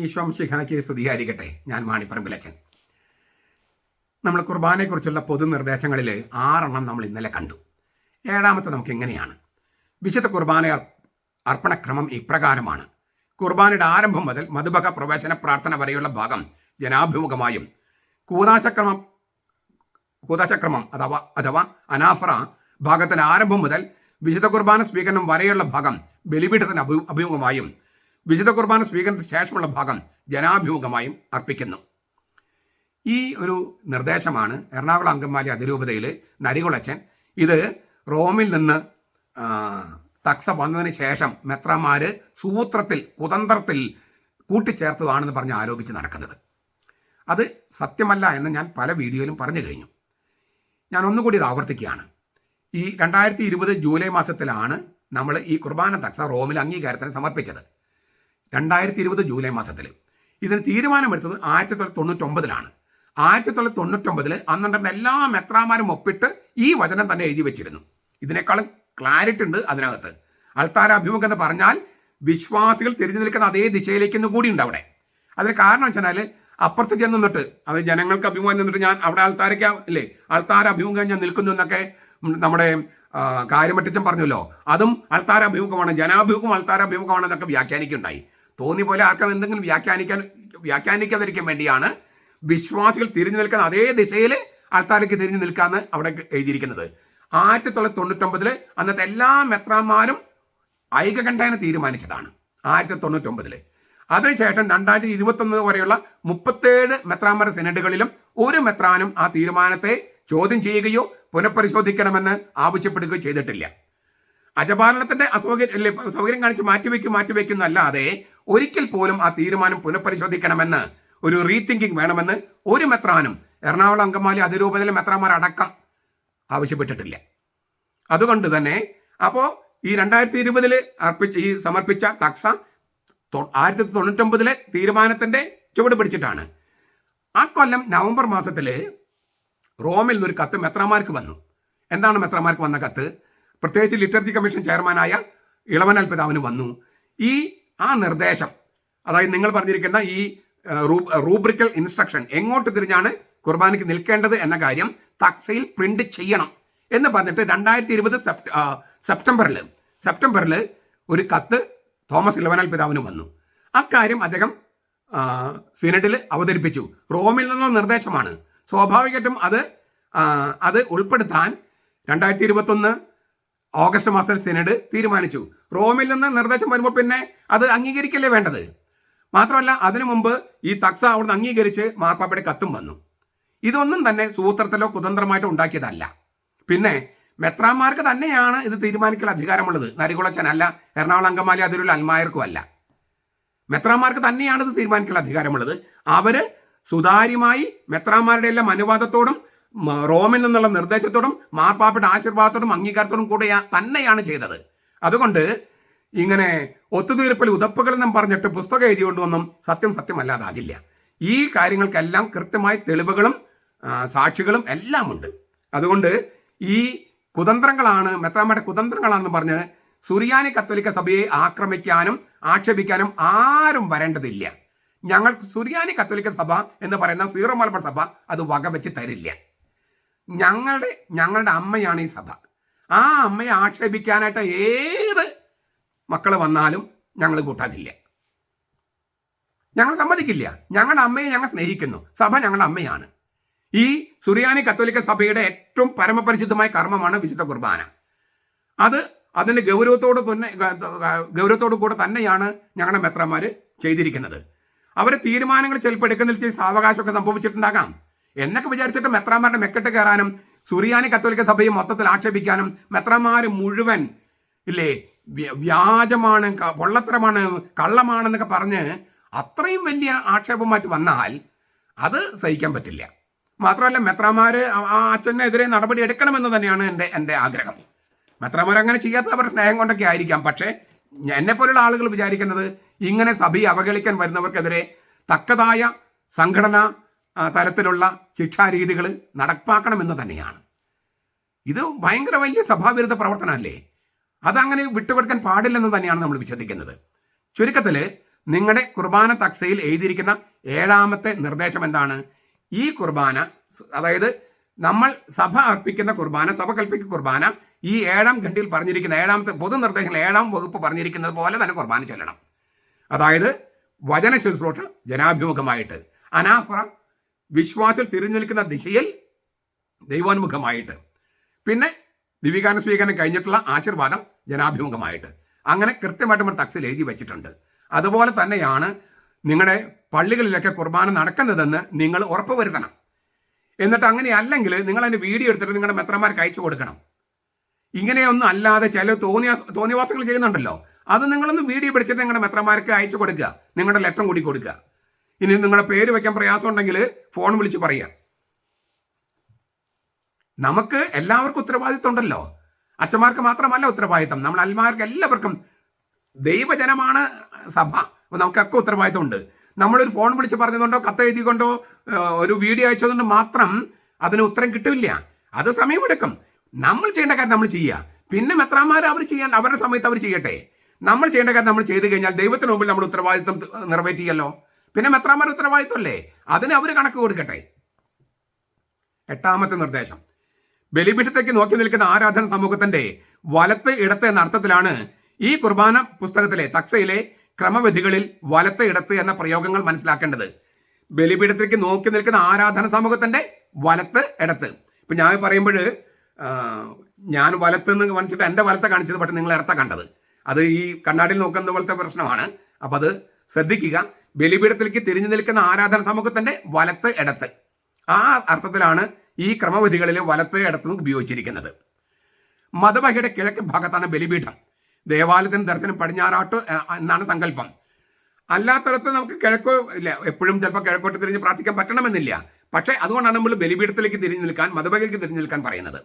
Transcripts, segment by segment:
ഈശോം ശിഹാക്കി സ്തുതിയായിരിക്കട്ടെ. ഞാൻ മാണിപ്പറമ്പിലച്ചൻ. നമ്മൾ കുർബാനയെക്കുറിച്ചുള്ള പൊതുനിർദ്ദേശങ്ങളിൽ 6 നമ്മൾ ഇന്നലെ കണ്ടു. 7ാമത്തെ നമുക്ക് എങ്ങനെയാണ്? വിശുദ്ധ കുർബാന അർപ്പണക്രമം ഇപ്രകാരമാണ്. കുർബാനയുടെ ആരംഭം മുതൽ മധുബക പ്രവേശന പ്രാർത്ഥന വരെയുള്ള ഭാഗം ജനാഭിമുഖമായും, കൂതാശക്രമം അഥവാ അനാഫറ ഭാഗത്തിന് ആരംഭം മുതൽ വിശുദ്ധ കുർബാന സ്വീകരണം വരെയുള്ള ഭാഗം ബലിപീഠത്തിന് അഭിമുഖമായും, വിശുദ്ധ കുർബാന സ്വീകരണത്തിന് ശേഷമുള്ള ഭാഗം ജനാഭിമുഖമായും അർപ്പിക്കുന്നു. ഈ ഒരു നിർദ്ദേശമാണ് എറണാകുളം അങ്കമാലി അതിരൂപതയിൽ നരികുളച്ചൻ ഇത് റോമിൽ നിന്ന് തക്സ വന്നതിന് ശേഷം മെത്രാന്മാർ സൂത്രത്തിൽ കുതന്ത്രത്തിൽ കൂട്ടിച്ചേർത്തതാണെന്ന് പറഞ്ഞ് ആരോപിച്ച് നടക്കുന്നത്. അത് സത്യമല്ല എന്ന് ഞാൻ പല വീഡിയോയിലും പറഞ്ഞു കഴിഞ്ഞു. ഞാൻ ഒന്നുകൂടി ഇത് ആവർത്തിക്കുകയാണ്. ഈ 2020 ജൂലൈ മാസത്തിലാണ് നമ്മൾ ഈ കുർബാന തക്സ റോമിൽ അംഗീകാരത്തിന് സമർപ്പിച്ചത്. 2020 ജൂലൈ മാസത്തിൽ ഇതിന് തീരുമാനമെടുത്തത് 1999 1999 അന്നുണ്ടായിരുന്ന എല്ലാ മെത്രാന്മാരും ഒപ്പിട്ട് ഈ വചനം തന്നെ എഴുതി വെച്ചിരുന്നു. ഇതിനേക്കാളും ക്ലാരിറ്റി ഉണ്ട് അതിനകത്ത്. അൾത്താരാഭിമുഖം എന്ന് പറഞ്ഞാൽ വിശ്വാസികൾ തിരിഞ്ഞു നിൽക്കുന്ന അതേ ദിശയിലേക്കൊന്നും കൂടി ഉണ്ട് അവിടെ. അതിന് കാരണം വെച്ചാൽ അപ്പുറത്ത് ചെന്ന് നിന്നിട്ട് അത് ജനങ്ങൾക്ക് അഭിമുഖം നിന്നിട്ട് ഞാൻ അവിടെ അൾത്താരാഭിമുഖം ഞാൻ നിൽക്കുന്നു എന്നൊക്കെ നമ്മുടെ കാര്യമട്ടിച്ചൻ പറഞ്ഞല്ലോ. അതും അൾത്താരാഭിമുഖമാണ്, ജനാഭിമുഖം അൾത്താരാഭിമുഖമാണ് എന്നൊക്കെ വ്യാഖ്യാനിക്കുണ്ടായി. തോന്നി പോലെ ആർക്കും എന്തെങ്കിലും വ്യാഖ്യാനിക്കാതിരിക്കാൻ വേണ്ടിയാണ് വിശ്വാസികൾ തിരിഞ്ഞു നിൽക്കുന്ന അതേ ദിശയിൽ ആൾത്താരയ്ക്ക് തിരിഞ്ഞു നിൽക്കാന്ന് അവിടെ എഴുതിയിരിക്കുന്നത്. 1999 അന്നത്തെ എല്ലാ മെത്രാന്മാരും ഐകകണ്ഠേന തീരുമാനിച്ചതാണ് 1999. അതിനുശേഷം 2021 വരെയുള്ള 37 മെത്രാന്മാരുടെ സെനറ്റുകളിലും ഒരു മെത്രാനും ആ തീരുമാനത്തെ ചോദ്യം ചെയ്യുകയോ പുനഃപരിശോധിക്കണമെന്ന് ആവശ്യപ്പെടുകയോ ചെയ്തിട്ടില്ല. അജപാലനത്തിന്റെ സൗകര്യം കാണിച്ച് മാറ്റിവെക്കുന്നല്ലാതെ ഒരിക്കൽ പോലും ആ തീരുമാനം പുനഃപരിശോധിക്കണമെന്ന്, ഒരു റീതിങ്കിങ് വേണമെന്ന് ഒരു മെത്രാനും എറണാകുളം അങ്കമാലി അതിരൂപതയിലെ മെത്രാന്മാരടക്കം ആവശ്യപ്പെട്ടിട്ടില്ല. അതുകൊണ്ട് തന്നെ അപ്പോൾ ഈ 2020 സമർപ്പിച്ച തക്സ 1999 തീരുമാനത്തിന്റെ ചുവട് പിടിച്ചിട്ടാണ്. ആ കൊല്ലം നവംബർ മാസത്തിൽ റോമിൽ നിന്നൊരു കത്ത് മെത്രാന്മാർക്ക് വന്നു. എന്താണ് മെത്രാന്മാർക്ക് വന്ന കത്ത്? പ്രത്യേകിച്ച് ലിറ്റർജി കമ്മീഷൻ ചെയർമാനായ ഇളവനാൽ പിതാവിന് വന്നു. ആ നിർദ്ദേശം, അതായത് നിങ്ങൾ പറഞ്ഞിരിക്കുന്ന ഈ റൂബ്രിക്കൽ ഇൻസ്ട്രക്ഷൻ, എങ്ങോട്ട് തിരിഞ്ഞാണ് കുർബാനയ്ക്ക് നിൽക്കേണ്ടത് എന്ന കാര്യം തക്സയിൽ പ്രിന്റ് ചെയ്യണം എന്ന് പറഞ്ഞിട്ട് 2020 സെപ്റ്റംബറിൽ ഒരു കത്ത് തോമസ് ഇളവനാൽ പിതാവിന് വന്നു. അക്കാര്യം അദ്ദേഹം സിനഡിൽ അവതരിപ്പിച്ചു. റോമിൽ നിന്നുള്ള നിർദ്ദേശമാണ്. സ്വാഭാവികമായിട്ടും അത് ഉൾപ്പെടുത്താൻ 2021 ഓഗസ്റ്റ് മാസത്തിൽ സിനഡ് തീരുമാനിച്ചു. റോമിൽ നിന്ന് നിർദ്ദേശം വരുമ്പോൾ പിന്നെ അത് അംഗീകരിക്കല്ലേ വേണ്ടത്. മാത്രമല്ല അതിനു മുമ്പ് ഈ തക്സ അവിടുന്ന് അംഗീകരിച്ച് മാർപ്പാപ്പയുടെ കത്തും വന്നു. ഇതൊന്നും തന്നെ സൂത്രത്തിലോ കുതന്ത്രമായിട്ടോ ഉണ്ടാക്കിയതല്ല. പിന്നെ മെത്രാന്മാർക്ക് തന്നെയാണ് ഇത് തീരുമാനിക്കൽ അധികാരമുള്ളത്. നരികുളച്ചനല്ല, എറണാകുളം അങ്കമാലി അതിരൂപതയിലെ അൽമായർക്കും അല്ല. മെത്രാന്മാർക്ക് തന്നെയാണ് ഇത് തീരുമാനിക്കൽ അധികാരമുള്ളത്. അവര് സുതാര്യമായി മെത്രാന്മാരുടെ എല്ലാം അനുവാദത്തോടും റോമിൽ നിന്നുള്ള നിർദ്ദേശത്തോടും മാർപ്പാപ്പയുടെ ആശീർവാദത്തോടും അംഗീകാരത്തോടും കൂടെ തന്നെയാണ് ചെയ്തത്. അതുകൊണ്ട് ഇങ്ങനെ ഒത്തുതീർപ്പിൽ ഉതപ്പുകളെന്നും പറഞ്ഞിട്ട് പുസ്തകം എഴുതിക്കൊണ്ടൊന്നും സത്യമല്ലാതാകില്ല. ഈ കാര്യങ്ങൾക്കെല്ലാം കൃത്യമായ തെളിവുകളും സാക്ഷികളും എല്ലാം ഉണ്ട്. അതുകൊണ്ട് ഈ കുതന്ത്രങ്ങളാണ്, മെത്രാന്മാരുടെ കുതന്ത്രങ്ങളാണെന്ന് പറഞ്ഞ് സുറിയാനി കത്തോലിക്ക സഭയെ ആക്രമിക്കാനും ആക്ഷേപിക്കാനും ആരും വരേണ്ടതില്ല. സുറിയാനി കത്തോലിക്ക സഭ എന്ന് പറയുന്ന സീറോ മലബാർ സഭ അത് വകവെച്ച് തരില്ല. ഞങ്ങളുടെ അമ്മയാണ് ഈ സഭ. ആ അമ്മയെ ആക്ഷേപിക്കാനായിട്ട് ഏത് മക്കൾ വന്നാലും ഞങ്ങൾ കൂട്ടാക്കില്ല, ഞങ്ങൾ സമ്മതിക്കില്ല. ഞങ്ങളുടെ അമ്മയെ ഞങ്ങൾ സ്നേഹിക്കുന്നു. സഭ ഞങ്ങളുടെ അമ്മയാണ്. ഈ സുറിയാനി കത്തോലിക്ക സഭയുടെ ഏറ്റവും പരമപരിശുദ്ധമായ കർമ്മമാണ് വിശുദ്ധ കുർബാന. അതിൻ്റെ ഗൗരവത്തോടു കൂടെ തന്നെയാണ് ഞങ്ങളുടെ മെത്രാന്മാർ ചെയ്തിരിക്കുന്നത്. അവരെ തീരുമാനങ്ങൾ ചിലപ്പോൾ എടുക്കുന്നതിൽ സാവകാശമൊക്കെ സംഭവിച്ചിട്ടുണ്ടാകാം എന്നൊക്കെ വിചാരിച്ചിട്ട് മെത്രാന്മാരുടെ മെക്കെട്ട് കയറാനും സുറിയാനി കത്തോലിക്ക സഭയെ മൊത്തത്തിൽ ആക്ഷേപിക്കാനും മെത്രാന്മാർ മുഴുവൻ വ്യാജമാണ്, പൊള്ളത്തരമാണ്, കള്ളമാണെന്നൊക്കെ പറഞ്ഞ് അത്രയും വലിയ ആക്ഷേപമായിട്ട് വന്നാൽ അത് സഹിക്കാൻ പറ്റില്ല. മാത്രമല്ല മെത്രാന്മാർ ആ അച്ഛനെതിരെ നടപടി എടുക്കണമെന്ന് തന്നെയാണ് എൻ്റെ ആഗ്രഹം. മെത്രാന്മാർ അങ്ങനെ ചെയ്യാത്ത അവരുടെ സ്നേഹം കൊണ്ടൊക്കെ ആയിരിക്കാം. പക്ഷേ എന്നെപ്പോലുള്ള ആളുകൾ വിചാരിക്കുന്നത് ഇങ്ങനെ സഭയെ അവഹേളിക്കാൻ വരുന്നവർക്കെതിരെ തക്കതായ സംഘടനാ തരത്തിലുള്ള ശിക്ഷാരീതികൾ നടപ്പാക്കണമെന്ന് തന്നെയാണ്. ഇത് ഭയങ്കര വലിയ സഭാവിരുദ്ധ പ്രവർത്തനമല്ലേ? അതങ്ങനെ വിട്ടുകൊടുക്കാൻ പാടില്ലെന്ന് തന്നെയാണ് നമ്മൾ വിശ്വസിക്കുന്നത്. ചുരുക്കത്തിൽ നിങ്ങളുടെ കുർബാന തക്സയിൽ എഴുതിയിരിക്കുന്ന 7ാമത്തെ നിർദ്ദേശം എന്താണ്? ഈ കുർബാന, അതായത് നമ്മൾ സഭ അർപ്പിക്കുന്ന കുർബാന, സഭ കൽപ്പിക്കുന്ന കുർബാന, ഈ 7ാം ഖണ്ഡിയിൽ പറഞ്ഞിരിക്കുന്ന 7ാമത്തെ പൊതു നിർദ്ദേശങ്ങൾ 7ാം വകുപ്പ് പറഞ്ഞിരിക്കുന്നത് പോലെ തന്നെ കുർബാന ചൊല്ലണം. അതായത് വചന ശുശ്രൂഷ ജനാഭിമുഖമായിട്ട്, അനാഫറ വിശ്വാസത്തിൽ തിരിഞ്ഞു നിൽക്കുന്ന ദിശയിൽ ദൈവോന്മുഖമായിട്ട്, പിന്നെ ദിവ്യകാന സ്വീകരണം കഴിഞ്ഞിട്ടുള്ള ആശീർവാദം ജനാഭിമുഖമായിട്ട്, അങ്ങനെ കൃത്യമായിട്ട് നമ്മൾ തക്സിൽ എഴുതി വെച്ചിട്ടുണ്ട്. അതുപോലെ തന്നെയാണ് നിങ്ങളുടെ പള്ളികളിലൊക്കെ കുർബാന നടക്കുന്നതെന്ന് നിങ്ങൾ ഉറപ്പുവരുത്തണം. എന്നിട്ട് അങ്ങനെ അല്ലെങ്കിൽ നിങ്ങൾ അതിൻ്റെ വീഡിയോ എടുത്തിട്ട് നിങ്ങളുടെ മെത്രന്മാർക്ക് അയച്ചു കൊടുക്കണം. ഇങ്ങനെയൊന്നും അല്ലാതെ ചില തോന്നിവാസങ്ങൾ ചെയ്യുന്നുണ്ടല്ലോ, അത് നിങ്ങളൊന്ന് വീഡിയോ പിടിച്ചിട്ട് നിങ്ങളുടെ മെത്രന്മാർക്ക് അയച്ചു കൊടുക്കുക, നിങ്ങളുടെ ലെറ്ററും കൂടി കൊടുക്കുക. ഇനി നിങ്ങളുടെ പേര് വയ്ക്കാൻ പ്രയാസം ഉണ്ടെങ്കിൽ ഫോൺ വിളിച്ച് പറയുക. നമുക്ക് എല്ലാവർക്കും ഉത്തരവാദിത്വം ഉണ്ടല്ലോ. അച്ഛന്മാർക്ക് മാത്രമല്ല ഉത്തരവാദിത്വം, നമ്മൾ അൽമാർക്ക് എല്ലാവർക്കും. ദൈവജനമാണ് സഭ, അപ്പോൾ നമുക്കൊക്കെ ഉത്തരവാദിത്വം ഉണ്ട്. നമ്മളൊരു ഫോൺ വിളിച്ച് പറഞ്ഞതുകൊണ്ടോ കത്തെഴുതിക്കൊണ്ടോ ഒരു വീഡിയോ അയച്ചതുകൊണ്ടോ മാത്രം അതിന് ഉത്തരം കിട്ടില്ല. അത് സമയമെടുക്കും. നമ്മൾ ചെയ്യേണ്ട കാര്യം നമ്മൾ ചെയ്യുക. പിന്നെ മെത്രാന്മാർ അവർ ചെയ്യാൻ അവരുടെ സമയത്ത് അവർ ചെയ്യട്ടെ. നമ്മൾ ചെയ്യേണ്ട കാര്യം നമ്മൾ ചെയ്തു കഴിഞ്ഞാൽ ദൈവത്തിന് മുമ്പിൽ നമ്മൾ ഉത്തരവാദിത്വം നിറവേറ്റിയല്ലോ. പിന്നെ മെത്രാന്മാർ ഉത്തരവാദിത്വമല്ലേ, അതിന് അവർ കണക്ക് കൊടുക്കട്ടെ. 8ാമത്തെ നിർദ്ദേശം, ബലിപീഠത്തേക്ക് നോക്കി നിൽക്കുന്ന ആരാധന സമൂഹത്തിന്റെ വലത്ത് ഇടത്ത് എന്ന അർത്ഥത്തിലാണ് ഈ കുർബാന പുസ്തകത്തിലെ തക്സയിലെ ക്രമവിധികളിൽ വലത്ത് ഇടത്ത് എന്ന പ്രയോഗങ്ങൾ മനസ്സിലാക്കേണ്ടത്. ബലിപീഠത്തേക്ക് നോക്കി നിൽക്കുന്ന ആരാധന സമൂഹത്തിന്റെ വലത്ത് ഇടത്ത്. ഇപ്പൊ ഞാൻ പറയുമ്പോൾ ഞാൻ വലത്ത് എന്ന് കാണിച്ചിട്ട് എൻ്റെ വലത്തെ കാണിച്ചത്, പക്ഷെ നിങ്ങൾ ഇടത്ത കണ്ടത്. അത് ഈ കണ്ണാടിയിൽ നോക്കുന്ന പോലത്തെ പ്രശ്നമാണ്. അപ്പം അത് ശ്രദ്ധിക്കുക. ബലിപീഠത്തിലേക്ക് തിരിഞ്ഞു നിൽക്കുന്ന ആരാധന സമൂഹത്തിന്റെ വലത്ത് ഇടത്ത്, ആ അർത്ഥത്തിലാണ് ഈ ക്രമവിധികളിൽ വലത്ത് ഇടത്ത് ഉപയോഗിച്ചിരിക്കുന്നത്. മതബഹയുടെ കിഴക്ക് ഭാഗത്താണ് ബലിപീഠം. ദേവാലയത്തിന് ദർശനം പടിഞ്ഞാറാട്ട് എന്നാണ് സങ്കല്പം. അല്ലാത്തടത്ത് നമുക്ക് കിഴക്കോ ഇല്ല, എപ്പോഴും ചിലപ്പോൾ കിഴക്കോട്ട് തിരിഞ്ഞ് പ്രാർത്ഥിക്കാൻ പറ്റണമെന്നില്ല. പക്ഷേ അതുകൊണ്ടാണ് നമ്മൾ ബലിപീഠത്തിലേക്ക് തിരിഞ്ഞു നിൽക്കാൻ, മതബഹയ്ക്ക് തിരിഞ്ഞു നിൽക്കാൻ പറയുന്നത്.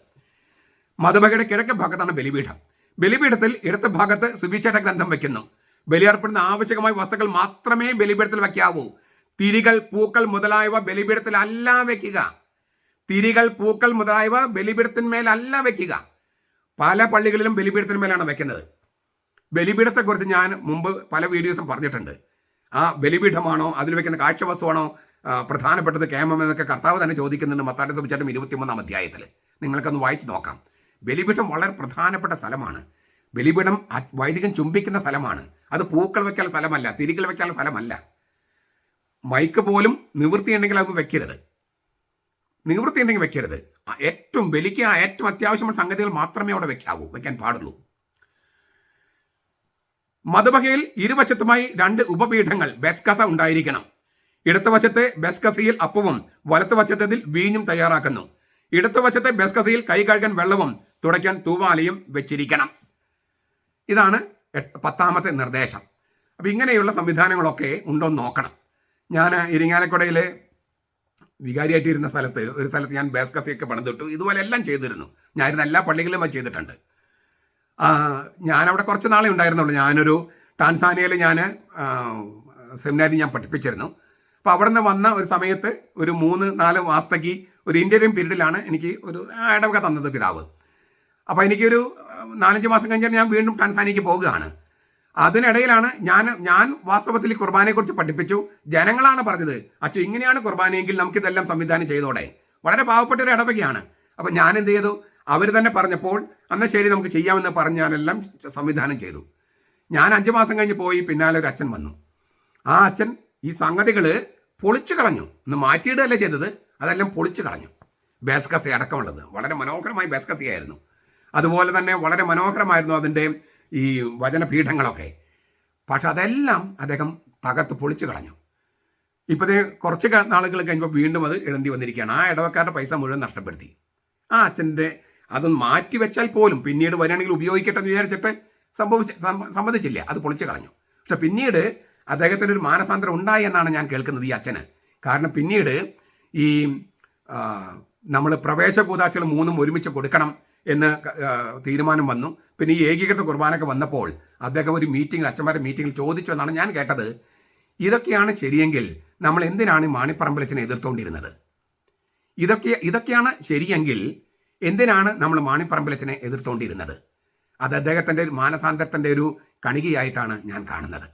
മതബഹയുടെ കിഴക്ക് ഭാഗത്താണ് ബലിപീഠം. ബലിപീഠത്തിൽ ഇടത്ത് ഭാഗത്ത് സുവിശേഷ ഗ്രന്ഥം വയ്ക്കുന്നു. ബലിയർപ്പെടുന്ന ആവശ്യമായ വസ്തുക്കൾ മാത്രമേ ബലിപീഠത്തിൽ വയ്ക്കാവൂ. തിരികൾ, പൂക്കൾ മുതലായവ ബലിപീഠത്തിലല്ല വയ്ക്കുക. തിരികൾ, പൂക്കൾ മുതലായവ ബലിപീഠത്തിന്മേലല്ല വയ്ക്കുക. പല പള്ളികളിലും ബലിപീഠത്തിന്മേലാണ് വയ്ക്കുന്നത്. ബലിപീഠത്തെക്കുറിച്ച് ഞാൻ മുമ്പ് പല വീഡിയോസും പറഞ്ഞിട്ടുണ്ട്. ആ ബലിപീഠമാണോ അതിൽ വയ്ക്കുന്ന കാഴ്ചവസ്തുവാണോ പ്രധാനപ്പെട്ടത് കേമം എന്നൊക്കെ കർത്താവ് തന്നെ ചോദിക്കുന്നുണ്ട് മത്തായിയുടെ സുവിശേഷം 23-ാം അധ്യായത്തിൽ. നിങ്ങൾക്കൊന്ന് വായിച്ച് നോക്കാം. ബലിപീഠം വളരെ പ്രധാനപ്പെട്ട സ്ഥലമാണ്. ബലിപീഠം വൈദികൻ ചുംബിക്കുന്ന സ്ഥലമാണ്. അത് പൂക്കൾ വയ്ക്കാനുള്ള സ്ഥലമല്ല, തിരികൾ വയ്ക്കാനുള്ള സ്ഥലമല്ല. മൈക്ക് പോലും നിവൃത്തിയുണ്ടെങ്കിൽ അത് വെക്കരുത്. നിവൃത്തിയുണ്ടെങ്കിൽ വെക്കരുത്. ഏറ്റവും ബലിക്ക് ഏറ്റവും അത്യാവശ്യമുള്ള സംഗതികൾ മാത്രമേ അവിടെ വയ്ക്കാൻ പാടുള്ളൂ. മതബഹയിൽ ഇരുവശത്തുമായി 2 ഉപപീഠങ്ങൾ ബെസ്കസ ഉണ്ടായിരിക്കണം. ഇടത്ത വശത്തെ ബെസ്കസയിൽ അപ്പവും വലത്ത് വശത്തിൽ വീഞ്ഞും തയ്യാറാക്കുന്നു. ഇടത്ത വശത്തെ ബെസ്കസയിൽ കൈ കഴുകാൻ വെള്ളവും തുടയ്ക്കാൻ തൂവാലയും വെച്ചിരിക്കണം. ഇതാണ് 10ാമത്തെ നിർദ്ദേശം. അപ്പം ഇങ്ങനെയുള്ള സംവിധാനങ്ങളൊക്കെ ഉണ്ടോ എന്ന് നോക്കണം. ഞാൻ ഇരിങ്ങാലക്കുടയിൽ വികാരിയായിട്ടിരുന്ന ഒരു സ്ഥലത്ത് ഞാൻ ബേസ്കസയൊക്കെ പണിതിട്ടു. ഇതുപോലെ എല്ലാം ചെയ്തിരുന്നു. ഞാനിരുന്ന എല്ലാ പള്ളികളിലും അത് ചെയ്തിട്ടുണ്ട്. ഞാനവിടെ കുറച്ച് നാളെ ഉണ്ടായിരുന്നുള്ളൂ. ഞാനൊരു ടാൻസാനിയയിൽ സെമിനാരി ഞാൻ പഠിപ്പിച്ചിരുന്നു. അപ്പോൾ അവിടെ നിന്ന് വന്ന ഒരു സമയത്ത് ഒരു 3-4 മാസത്തേക്ക് ഒരു ഇൻ്റർവ്യൂ പീരീഡിലാണ് എനിക്ക് ഒരു ഇടവക തന്നത് പിതാവ്. അപ്പോൾ എനിക്കൊരു 4-5 മാസം കഴിഞ്ഞാൽ ഞാൻ വീണ്ടും ടാൻസാനിയക്ക് പോവുകയാണ്. അതിനിടയിലാണ് ഞാൻ വാസ്തവത്തിൽ കുർബാനയെക്കുറിച്ച് പഠിപ്പിച്ചു. ജനങ്ങളാണ് പറഞ്ഞത്, അച്ഛോ ഇങ്ങനെയാണ് കുർബാനയെങ്കിൽ നമുക്കിതെല്ലാം സംവിധാനം ചെയ്തോടെ. വളരെ പാവപ്പെട്ട ഒരു ഇടവകയാണ്. അപ്പം ഞാൻ എന്ത് ചെയ്തു, അവർ തന്നെ പറഞ്ഞപ്പോൾ എന്നാൽ ശരി നമുക്ക് ചെയ്യാമെന്ന് പറഞ്ഞ് ഞാനെല്ലാം സംവിധാനം ചെയ്തു. ഞാൻ 5 മാസം കഴിഞ്ഞ് പോയി. പിന്നാലെ ഒരു അച്ഛൻ വന്നു. ആ അച്ഛൻ ഈ സംഗതികൾ പൊളിച്ചു കളഞ്ഞു. ഒന്ന് മാറ്റിയിടുകയല്ല ചെയ്തത്, അതെല്ലാം പൊളിച്ചു കളഞ്ഞു. ബേസ്കസ അടക്കമുള്ളത് വളരെ മനോഹരമായ ബേസ്കസയായിരുന്നു. അതുപോലെ തന്നെ വളരെ മനോഹരമായിരുന്നു അതിൻ്റെ ഈ വചനപീഠങ്ങളൊക്കെ. പക്ഷെ അതെല്ലാം അദ്ദേഹം തകർത്ത് പൊളിച്ചു കളഞ്ഞു. ഇപ്പോഴത്തെ കുറച്ച് നാളുകൾ കഴിഞ്ഞപ്പോൾ വീണ്ടും അത് ഇടേണ്ടി വന്നിരിക്കുകയാണ്. ആ ഇടവക്കാരുടെ പൈസ മുഴുവൻ നഷ്ടപ്പെടുത്തി. ആ അച്ഛൻ്റെ അത് മാറ്റി വെച്ചാൽ പോലും പിന്നീട് വരികയാണെങ്കിൽ ഉപയോഗിക്കട്ടെ എന്ന് വിചാരിച്ചിട്ട് സമ്മതിച്ചില്ല, അത് പൊളിച്ചു കളഞ്ഞു. പക്ഷെ പിന്നീട് അദ്ദേഹത്തിന് ഒരു മാനസാന്തരം ഉണ്ടായി എന്നാണ് ഞാൻ കേൾക്കുന്നത് ഈ അച്ഛന്. കാരണം പിന്നീട് ഈ നമ്മൾ പ്രവേശ കൂതാശകൾ 3 ഒരുമിച്ച് കൊടുക്കണം എന്ന് തീരുമാനം വന്നു. പിന്നെ ഈ ഏകീകൃത കുർബാനൊക്കെ വന്നപ്പോൾ അദ്ദേഹം ഒരു മീറ്റിംഗിൽ, അച്ഛന്മാരുടെ മീറ്റിങ്ങിൽ ചോദിച്ചു എന്നാണ് ഞാൻ കേട്ടത്, ഇതൊക്കെയാണ് ശരിയെങ്കിൽ നമ്മൾ എന്തിനാണ് ഈ മാണിപ്പറമ്പലച്ചനെ എതിർത്തുകൊണ്ടിരുന്നത്? ഇതൊക്കെയാണ് ശരിയെങ്കിൽ എന്തിനാണ് നമ്മൾ മാണിപ്പറമ്പലച്ചനെ എതിർത്തുകൊണ്ടിരുന്നത്? അത് അദ്ദേഹത്തിൻ്റെ മാനസാന്തരത്തിൻ്റെ ഒരു കണികയായിട്ടാണ് ഞാൻ കാണുന്നത്.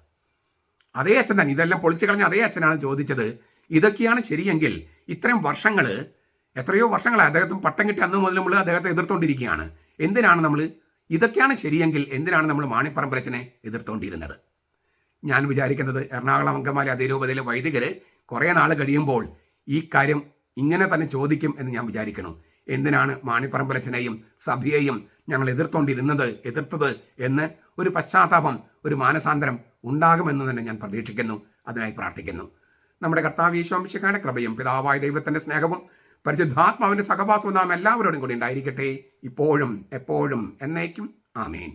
അതേ അച്ഛൻ തന്നെ, ഇതെല്ലാം പൊളിച്ചു കളഞ്ഞ അതേ അച്ഛനാണ് ചോദിച്ചത്, ഇതൊക്കെയാണ് ശരിയെങ്കിൽ ഇത്രയും വർഷങ്ങൾ, എത്രയോ വർഷങ്ങളായി അദ്ദേഹത്തിന് പട്ടം കിട്ടി അന്ന് മുതൽ നമ്മൾ അദ്ദേഹത്തെ എതിർത്തുകൊണ്ടിരിക്കുകയാണ്. എന്തിനാണ് നമ്മൾ, ഇതൊക്കെയാണ് ശരിയെങ്കിൽ എന്തിനാണ് നമ്മൾ മാണിപ്പറമ്പലച്ചനെ എതിർത്തുകൊണ്ടിരുന്നത്? ഞാൻ വിചാരിക്കുന്നത് എറണാകുളം അങ്കമാലി അതിരൂപതയിലെ വൈദികർ കുറേ നാൾ കഴിയുമ്പോൾ ഈ കാര്യം ഇങ്ങനെ തന്നെ ചോദിക്കും എന്ന് ഞാൻ വിചാരിക്കണം. എന്തിനാണ് മാണിപ്പറമ്പലച്ചനെയും സഭയെയും ഞങ്ങൾ എതിർത്തത് എന്ന് ഒരു പശ്ചാത്താപം, ഒരു മാനസാന്തരം ഉണ്ടാകുമെന്ന് തന്നെ ഞാൻ പ്രതീക്ഷിക്കുന്നു. അതിനായി പ്രാർത്ഥിക്കുന്നു. നമ്മുടെ കർത്താവ് ഈശോ മിശിഹായുടെ കൃപയും പിതാവായ ദൈവത്തിൻ്റെ സ്നേഹവും പരിശുദ്ധാത്മാവിൻ്റെ സഹവാസവും നാം എല്ലാവരോടും കൂടി ഉണ്ടായിരിക്കട്ടെ, ഇപ്പോഴും എപ്പോഴും എന്നേക്കും. ആമേൻ.